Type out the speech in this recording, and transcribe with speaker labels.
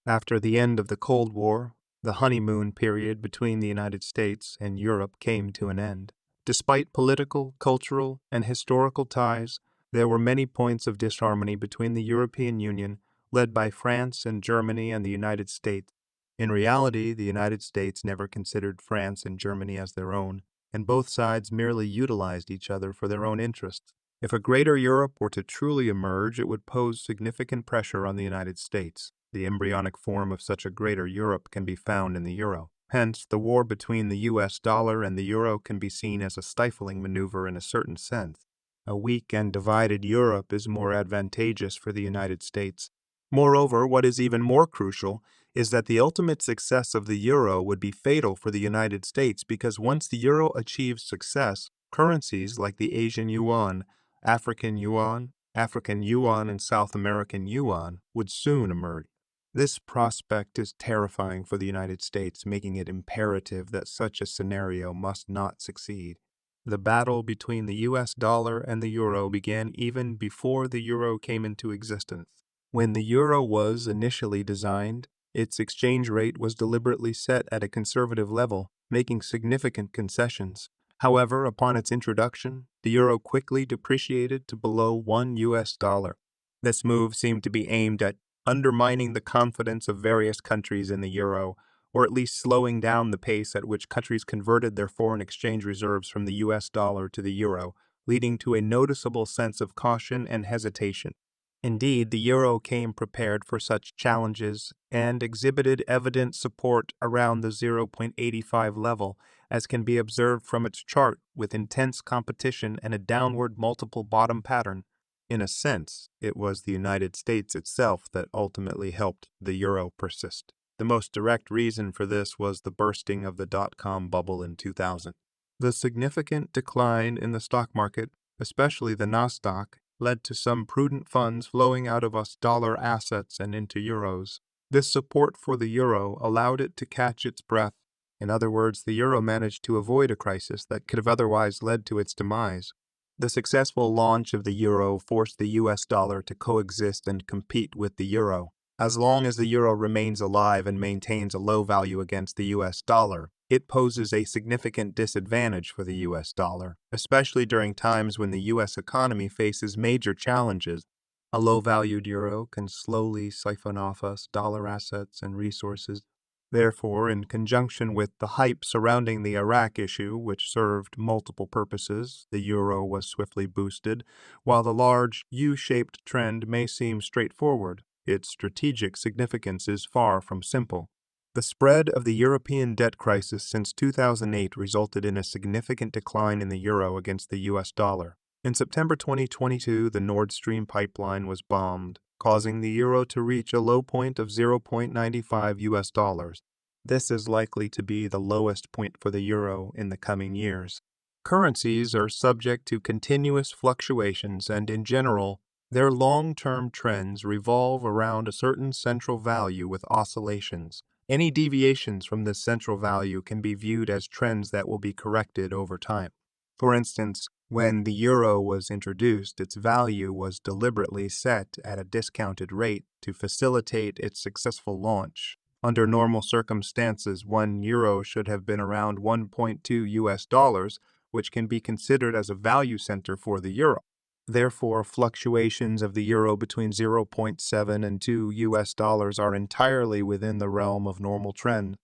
Speaker 1: After the end of the Cold War, the honeymoon period between the United States and Europe came to an end. Despite political, cultural, and historical ties, there were many points of disharmony between the European Union, led by France and Germany, and the United States. In reality, the United States never considered France and Germany as their own, and both sides merely utilized each other for their own interests. If a greater Europe were to truly emerge, it would pose significant pressure on the United States. The embryonic form of such a greater Europe can be found in the euro. Hence, the war between the US dollar and the euro can be seen as a stifling maneuver in a certain sense. A weak and divided Europe is more advantageous for the United States. Moreover, what is even more crucial is that the ultimate success of the euro would be fatal for the United States, because once the euro achieves success, currencies like the Asian yuan, African yuan, and South American yuan would soon emerge. This prospect is terrifying for the United States, making it imperative that such a scenario must not succeed. The battle between the US dollar and the euro began even before the euro came into existence. When the euro was initially designed, its exchange rate was deliberately set at a conservative level, making significant concessions. However, upon its introduction, the euro quickly depreciated to below $1. This move seemed to be aimed at undermining the confidence of various countries in the euro, or at least slowing down the pace at which countries converted their foreign exchange reserves from the US dollar to the euro, leading to a noticeable sense of caution and hesitation. Indeed, the euro came prepared for such challenges and exhibited evident support around the 0.85 level, as can be observed from its chart, with intense competition and a downward multiple bottom pattern. In a sense, it was the United States itself that ultimately helped the euro persist. The most direct reason for this was the bursting of the dot-com bubble in 2000. The significant decline in the stock market, especially the Nasdaq, led to some prudent funds flowing out of US dollar assets and into euros. This support for the euro allowed it to catch its breath. In other words, the euro managed to avoid a crisis that could have otherwise led to its demise. The successful launch of the euro forced the US dollar to coexist and compete with the euro. As long as the euro remains alive and maintains a low value against the US dollar, it poses a significant disadvantage for the US dollar, especially during times when the US economy faces major challenges. A low-valued euro can slowly siphon off US dollar assets and resources. Therefore, in conjunction with the hype surrounding the Iraq issue, which served multiple purposes, the euro was swiftly boosted. While the large U-shaped trend may seem straightforward, its strategic significance is far from simple. The spread of the European debt crisis since 2008 resulted in a significant decline in the euro against the US dollar. In September 2022, the Nord Stream pipeline was bombed, causing the euro to reach a low point of 0.95 US dollars. This is likely to be the lowest point for the euro in the coming years. Currencies are subject to continuous fluctuations, and in general, their long-term trends revolve around a certain central value with oscillations. Any deviations from this central value can be viewed as trends that will be corrected over time. For instance, when the euro was introduced, its value was deliberately set at a discounted rate to facilitate its successful launch. Under normal circumstances, 1 euro should have been around 1.2 US dollars, which can be considered as a value center for the euro. Therefore, fluctuations of the euro between 0.7 and 2 US dollars are entirely within the realm of normal trend.